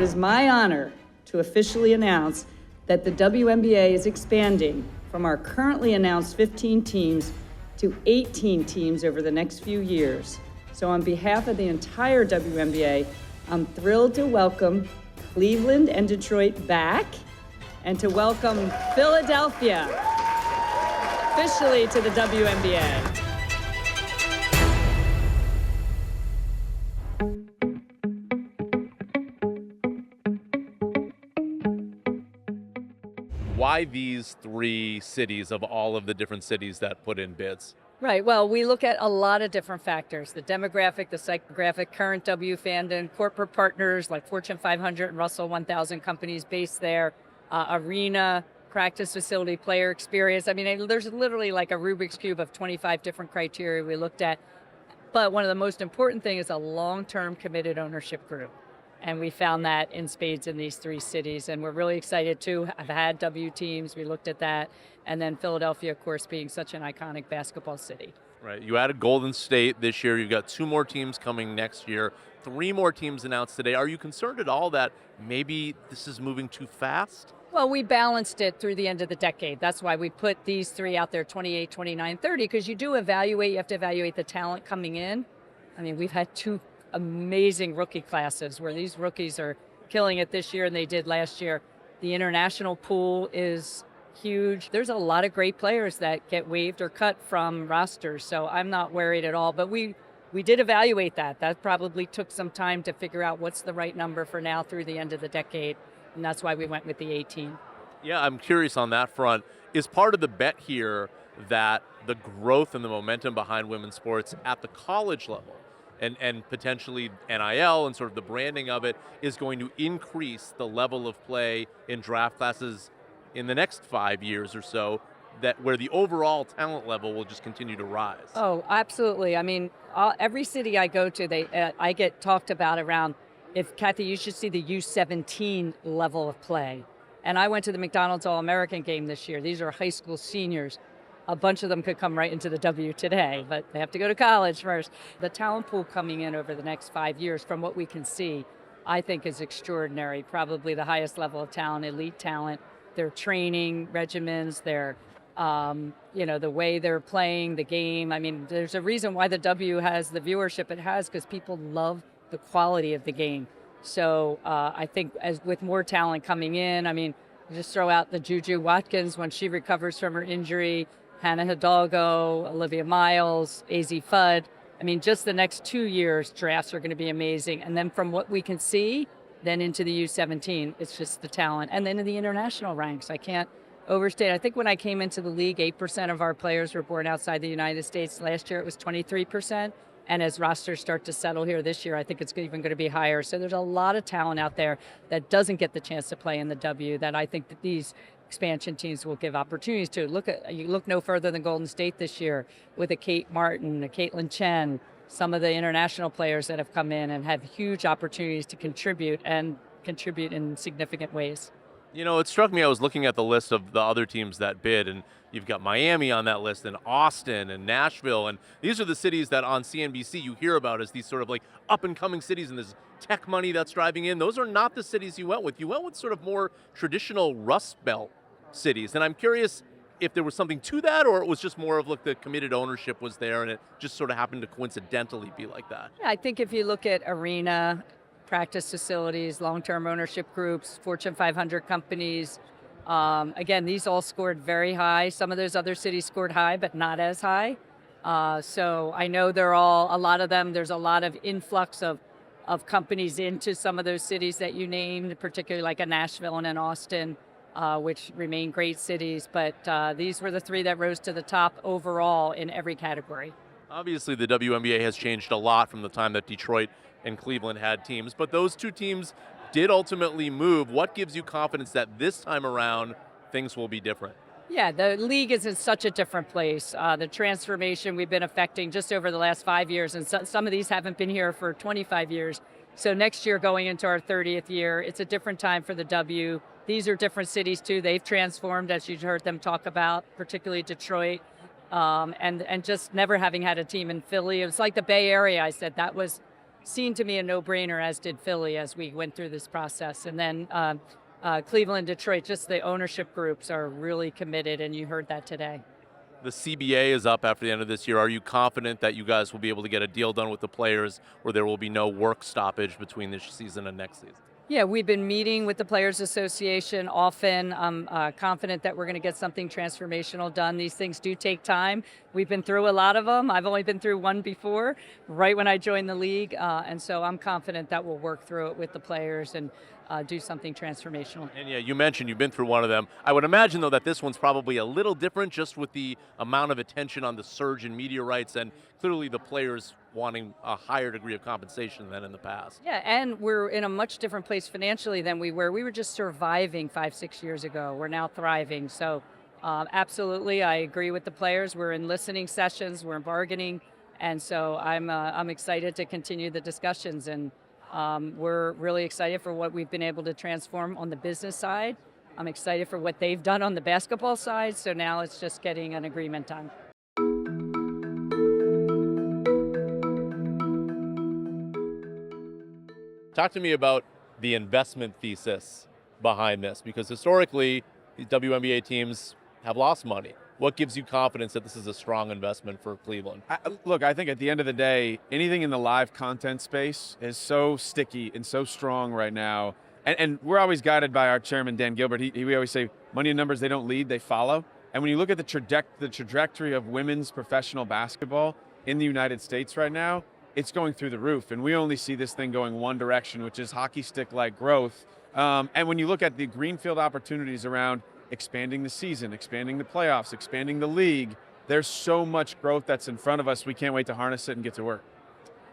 it is my honor to officially announce that the WNBA is expanding from our currently announced 15 teams to 18 teams over the next few years. So on behalf of the entire WNBA, I'm thrilled to welcome Cleveland and Detroit back, and to welcome Philadelphia officially to the WNBA. Why these three cities of all of the different cities that put in bids? Right, well, we look at a lot of different factors: the demographic, the psychographic, current W fandom, corporate partners like Fortune 500 and Russell 1000 companies based there, arena, practice facility, player experience. I mean, there's literally like a Rubik's Cube of 25 different criteria we looked at. But one of the most important things is a long-term committed ownership group. And we found that in spades in these three cities. And we're really excited to have had W teams. We looked at that. And then Philadelphia, of course, being such an iconic basketball city. Right. You added Golden State this year. You've got 2 more teams coming next year. 3 more teams announced today. Are you concerned at all that maybe this is moving too fast? Well, we balanced it through the end of the decade. That's why we put these 3 out there, 28, 29, 30, because you have to evaluate the talent coming in. I mean, we've had 2 amazing rookie classes where these rookies are killing it this year and they did last year. The international pool is huge. There's a lot of great players that get waived or cut from rosters, so I'm not worried at all. But we did evaluate that. That probably took some time to figure out what's the right number for now through the end of the decade, and that's why we went with the 18. Yeah, I'm curious on that front. Is part of the bet here that the growth and the momentum behind women's sports at the college level and potentially NIL and sort of the branding of it is going to increase the level of play in draft classes in the next 5 years or so, that where the overall talent level will just continue to rise? Oh, absolutely. I mean, every city I go to, I get talked about around, if Cathy, you should see the U17 level of play. And I went to the McDonald's All-American game this year. These are high school seniors. A bunch of them could come right into the W today, but they have to go to college first. The talent pool coming in over the next 5 years, from what we can see, I think is extraordinary. Probably the highest level of talent, elite talent. Their training regimens, their, the way they're playing the game. I mean, there's a reason why the W has the viewership it has, because people love the quality of the game. So I think as with more talent coming in, I mean, just throw out the Juju Watkins when she recovers from her injury, Hannah Hidalgo, Olivia Miles, AZ Fudd. I mean, just the next 2 years, drafts are going to be amazing. And then from what we can see, then into the U17, it's just the talent. And then in the international ranks, I can't overstate. I think when I came into the league, 8% of our players were born outside the United States. Last year, it was 23%. And as rosters start to settle here this year, I think it's even going to be higher. So there's a lot of talent out there that doesn't get the chance to play in the W that I think that these expansion teams will give opportunities to. You look no further than Golden State this year with a Kate Martin, a Caitlin Chen, some of the international players that have come in and have huge opportunities to contribute in significant ways. You know, it struck me, I was looking at the list of the other teams that bid, and you've got Miami on that list, and Austin, and Nashville, and these are the cities that on CNBC you hear about as these sort of like up-and-coming cities, and there's tech money that's driving in. Those are not the cities you went with. You went with sort of more traditional Rust Belt cities, and I'm curious if there was something to that, or it was just more of like the committed ownership was there, and it just sort of happened to coincidentally be like that. Yeah, I think if you look at arena, practice facilities, long-term ownership groups, Fortune 500 companies. Again, these all scored very high. Some of those other cities scored high, but not as high. So I know a lot of them, there's a lot of influx of companies into some of those cities that you named, particularly like a Nashville and an Austin, which remain great cities. But these were the 3 that rose to the top overall in every category. Obviously, the WNBA has changed a lot from the time that Detroit and Cleveland had teams, but those 2 teams did ultimately move. What gives you confidence that this time around things will be different? Yeah, the league is in such a different place. The transformation we've been affecting just over the last 5 years, and some of these haven't been here for 25 years. So next year, going into our 30th year, it's a different time for the W. These are different cities too. They've transformed, as you heard them talk about, particularly Detroit. And just never having had a team in Philly. It was like the Bay Area. I said that was seemed to me a no-brainer, as did Philly, as we went through this process. And then Cleveland, Detroit, just the ownership groups are really committed, and you heard that today. The CBA is up after the end of this year. Are you confident that you guys will be able to get a deal done with the players where there will be no work stoppage between this season and next season? Yeah, we've been meeting with the Players Association often. I'm confident that we're going to get something transformational done. These things do take time. We've been through a lot of them. I've only been through one before, right when I joined the league. And so I'm confident that we'll work through it with the players and do something transformational. And yeah, you mentioned you've been through one of them. I would imagine, though, that this one's probably a little different just with the amount of attention on the surge in media rights and clearly the players wanting a higher degree of compensation than in the past. Yeah, and we're in a much different place financially than we were. We were just surviving 5-6 years ago. We're now thriving. So absolutely, I agree with the players. We're in listening sessions, we're in bargaining. And so I'm excited to continue the discussions, and we're really excited for what we've been able to transform on the business side. I'm excited for what they've done on the basketball side, so now it's just getting an agreement done. Talk to me about the investment thesis behind this, because historically, these WNBA teams have lost money. What gives you confidence that this is a strong investment for Cleveland? Look, I think at the end of the day, anything in the live content space is so sticky and so strong right now. And we're always guided by our chairman, Dan Gilbert. We always say, money and numbers, they don't lead, they follow. And when you look at the trajectory of women's professional basketball in the United States right now, it's going through the roof. And we only see this thing going one direction, which is hockey stick-like growth. And when you look at the greenfield opportunities around expanding the season, expanding the playoffs, expanding the league, there's so much growth that's in front of us. We can't wait to harness it and get to work.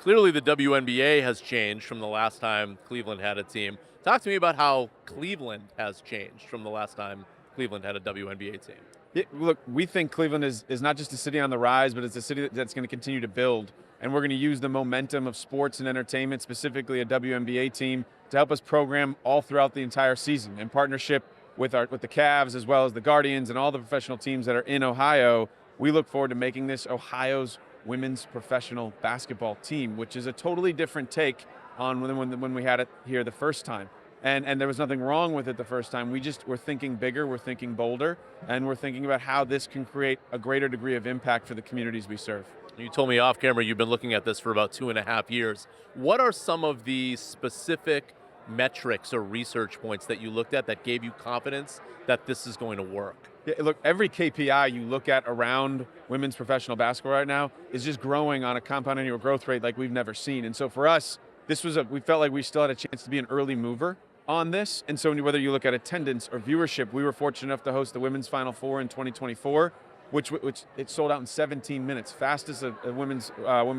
Clearly the WNBA has changed from the last time Cleveland had a team. Talk to me about how Cleveland has changed from the last time Cleveland had a WNBA team. Yeah, look, we think Cleveland is not just a city on the rise, but it's a city that's going to continue to build. And we're going to use the momentum of sports and entertainment, specifically a WNBA team, to help us program all throughout the entire season in partnership with the Cavs as well as the Guardians and all the professional teams that are in Ohio. We look forward to making this Ohio's women's professional basketball team, which is a totally different take on when we had it here the first time. And there was nothing wrong with it the first time. We're thinking bigger, we're thinking bolder, and we're thinking about how this can create a greater degree of impact for the communities we serve. You told me off camera you've been looking at this for about 2.5 years. What are some of the specific metrics or research points that you looked at that gave you confidence that this is going to work? Yeah, look, every KPI you look at around women's professional basketball right now is just growing on a compound annual growth rate like we've never seen. And so for us, we felt like we still had a chance to be an early mover on this. And so whether you look at attendance or viewership, we were fortunate enough to host the Women's Final Four in 2024, which it sold out in 17 minutes, fastest a women's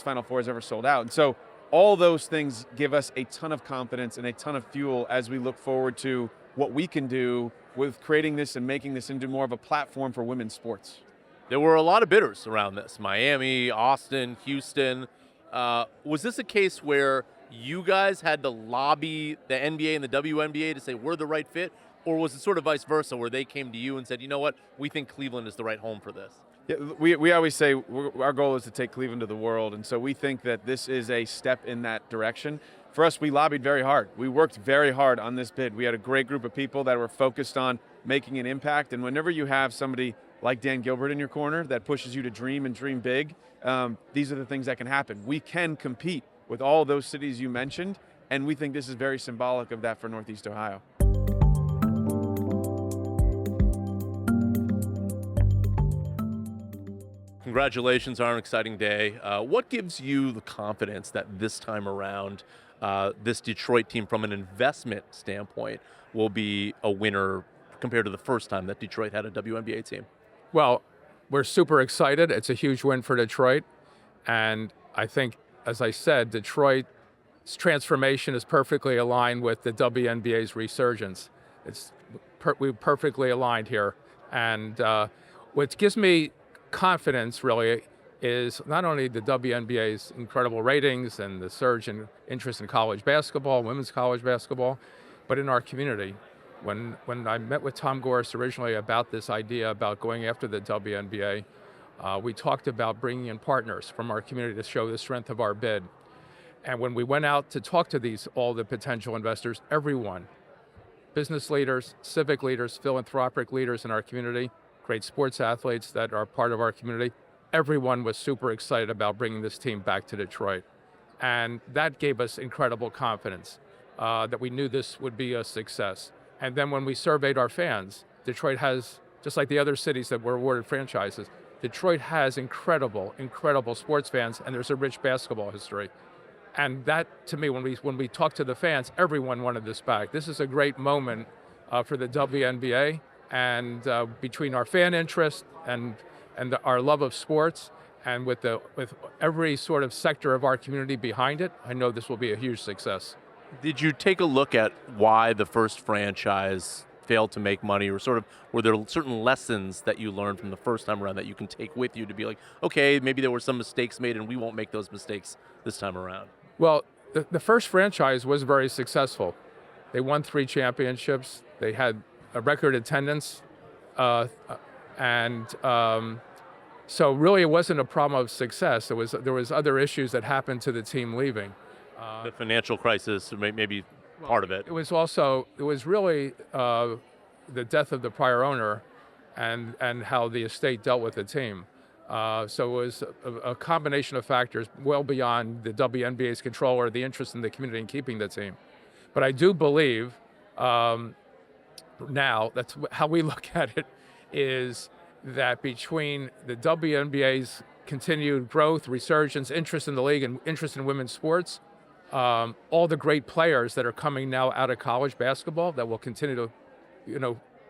Final Four has ever sold out. And so all those things give us a ton of confidence and a ton of fuel as we look forward to what we can do with creating this and making this into more of a platform for women's sports. There were a lot of bidders around this. Miami, Austin, Houston. Was this a case where you guys had to lobby the NBA and the WNBA to say we're the right fit? Or was it sort of vice versa, where they came to you and said, you know what, we think Cleveland is the right home for this? Yeah, we always say our goal is to take Cleveland to the world, and so we think that this is a step in that direction. For us, we lobbied very hard. We worked very hard on this bid. We had a great group of people that were focused on making an impact, and whenever you have somebody like Dan Gilbert in your corner that pushes you to dream and dream big, these are the things that can happen. We can compete with all those cities you mentioned, and we think this is very symbolic of that for Northeast Ohio. Congratulations on an exciting day. What gives you the confidence that this time around, this Detroit team from an investment standpoint will be a winner compared to the first time that Detroit had a WNBA team? Well, we're super excited. It's a huge win for Detroit. And I think, as I said, Detroit's transformation is perfectly aligned with the WNBA's resurgence. We're perfectly aligned here. And what gives me confidence really is not only the WNBA's incredible ratings and the surge in interest in college basketball, women's college basketball, but in our community. When I met with Tom Gorse originally about this idea about going after the WNBA, we talked about bringing in partners from our community to show the strength of our bid. And when we went out to talk to all the potential investors, everyone, business leaders, civic leaders, philanthropic leaders in our community, great sports athletes that are part of our community, everyone was super excited about bringing this team back to Detroit. And that gave us incredible confidence that we knew this would be a success. And then when we surveyed our fans, Detroit has, just like the other cities that were awarded franchises, Detroit has incredible, incredible sports fans, and there's a rich basketball history. And that, to me, when we talked to the fans, everyone wanted this back. This is a great moment for the WNBA, and between our fan interest and our love of sports, and with every sort of sector of our community behind it, I know this will be a huge success. Did you take a look at why the first franchise failed to make money, or sort of were there certain lessons that you learned from the first time around that you can take with you to be like, okay, maybe there were some mistakes made and we won't make those mistakes this time around? Well, the first franchise was very successful. They won 3 championships. They had a record attendance, so really it wasn't a problem of success. There was other issues that happened to the team leaving. The financial crisis, maybe part of it. It was really the death of the prior owner, and how the estate dealt with the team. So it was a combination of factors well beyond the WNBA's control or the interest in the community in keeping the team. But I do believe now, that's how we look at it, is that between the WNBA's continued growth, resurgence, interest in the league, and interest in women's sports, all the great players that are coming now out of college basketball that will continue to,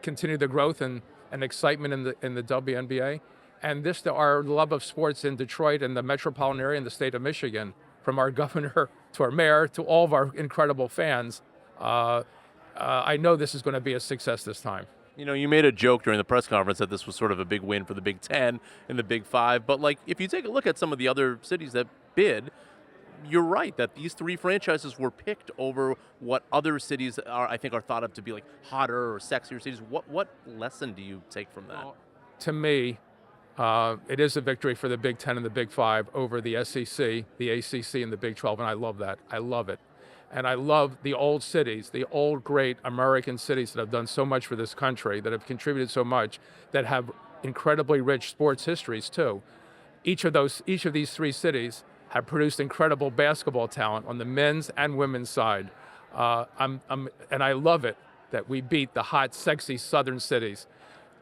continue the growth and excitement in the WNBA, and our love of sports in Detroit and the metropolitan area and the state of Michigan, from our governor to our mayor to all of our incredible fans. I know this is going to be a success this time. You made a joke during the press conference that this was sort of a big win for the Big Ten and the Big Five, but if you take a look at some of the other cities that bid, you're right that these 3 franchises were picked over what other cities I think are thought of to be like hotter or sexier cities. What lesson do you take from that? Well, to me, it is a victory for the Big Ten and the Big Five over the SEC, the ACC, and the Big 12, and I love that. I love it. And I love the old cities, the old great American cities that have done so much for this country, that have contributed so much, that have incredibly rich sports histories too. Each of these 3 cities have produced incredible basketball talent on the men's and women's side. And I love it that we beat the hot, sexy southern cities.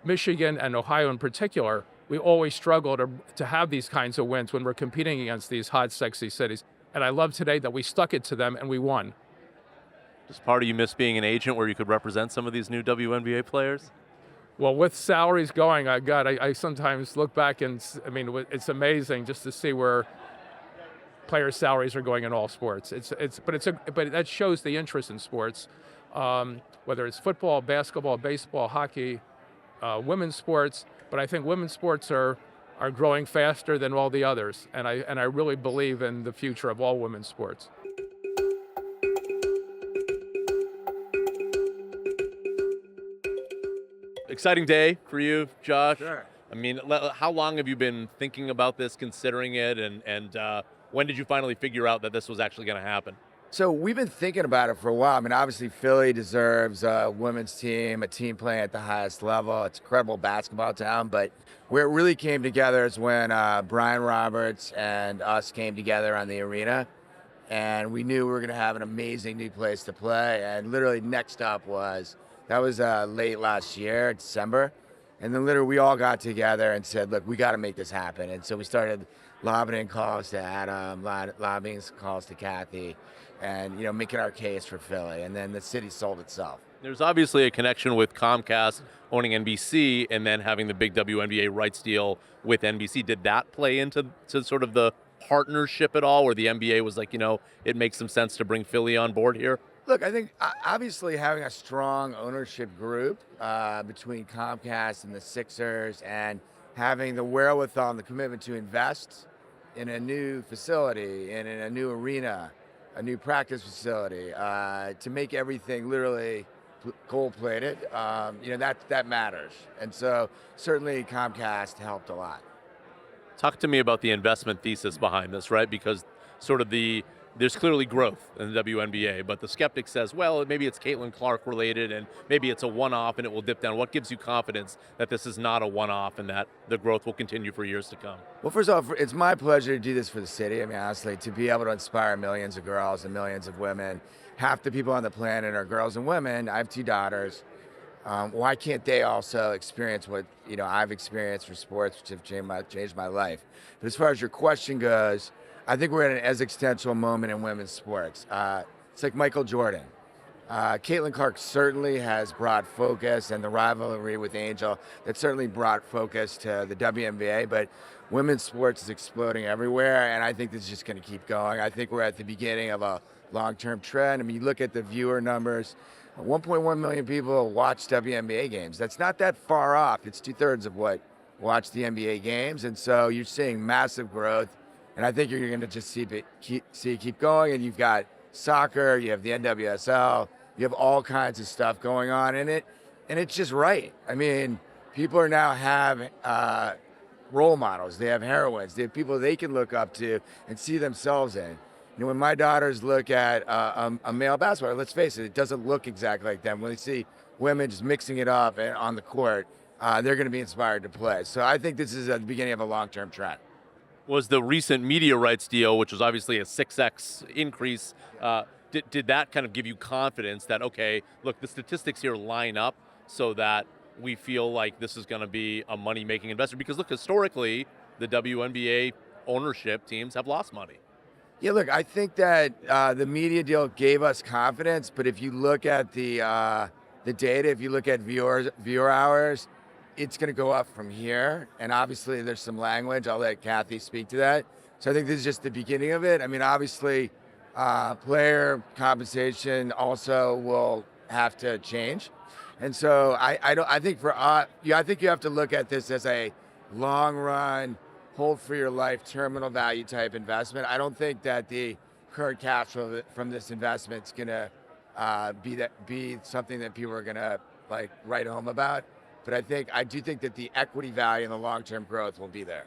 Michigan and Ohio in particular, we always struggle to have these kinds of wins when we're competing against these hot, sexy cities. And I love today that we stuck it to them and we won. Does part of you miss being an agent where you could represent some of these new WNBA players? Well, with salaries going, I sometimes look back and, it's amazing just to see where players' salaries are going in all sports. But that shows the interest in sports, whether it's football, basketball, baseball, hockey, women's sports. But I think women's sports are growing faster than all the others, and I really believe in the future of all women's sports. Exciting day for you, Josh. Sure. How long have you been thinking about this, considering it, and when did you finally figure out that this was actually going to happen? So we've been thinking about it for a while. Obviously Philly deserves a women's team, a team playing at the highest level. It's an incredible basketball town, but where it really came together is when Brian Roberts and us came together on the arena, and we knew we were going to have an amazing new place to play. And literally next up was late last year, December, and then literally we all got together and said, look, we got to make this happen. And so we started lobbying calls to Adam, lobbying calls to Cathy, and making our case for Philly, and then the city sold itself. There's obviously a connection with Comcast owning NBC and then having the big WNBA rights deal with NBC. Did that play into sort of the partnership at all, where the NBA was like, it makes some sense to bring Philly on board here? Look, I think obviously having a strong ownership group between Comcast and the Sixers, and having the wherewithal and the commitment to invest in a new facility and in a new arena, a new practice facility, to make everything literally gold-plated, that matters. And so certainly Comcast helped a lot. Talk to me about the investment thesis behind this, right? Because sort of the there's clearly growth in the WNBA, but the skeptic says, well, maybe it's Caitlin Clark related and maybe it's a one-off and it will dip down. What gives you confidence that this is not a one-off and that the growth will continue for years to come? Well, first off, it's my pleasure to do this for the city. I mean, honestly, to be able to inspire millions of girls and millions of women. Half the people on the planet are girls and women. I have 2 daughters. Why can't they also experience what I've experienced for sports, which have changed my life? But as far as your question goes, I think we're at an existential moment in women's sports. It's like Michael Jordan. Caitlin Clark certainly has brought focus, and the rivalry with Angel, that certainly brought focus to the WNBA, but women's sports is exploding everywhere, and I think this is just going to keep going. I think we're at the beginning of a long-term trend. I mean, you look at the viewer numbers, 1.1 million people watch WNBA games. That's not that far off. It's 2/3 of what watch the NBA games, and so you're seeing massive growth. And I think you're going to just see it keep going. And you've got soccer, you have the NWSL, you have all kinds of stuff going on in it. And it's just right. I mean, people are now have role models. They have heroines. They have people they can look up to and see themselves in. When my daughters look at a male basketball, let's face it doesn't look exactly like them. When they see women just mixing it up on the court, they're going to be inspired to play. So I think this is at the beginning of a long-term trend. Was the recent media rights deal, which was obviously a 6x increase, did that kind of give you confidence that, okay, look, the statistics here line up so that we feel like this is going to be a money-making investment? Because look, historically, the WNBA ownership teams have lost money. Yeah, look, I think that the media deal gave us confidence, but if you look at the data, if you look at viewer hours, it's going to go up from here. And obviously there's some language. I'll let Cathy speak to that. So I think this is just the beginning of it. I mean, obviously player compensation also will have to change. And so I think you have to look at this as a long run, hold for your life, terminal value type investment. I don't think that the current cash flow from this investment is going to be something that people are going to write home about. But I do think that the equity value and the long-term growth will be there.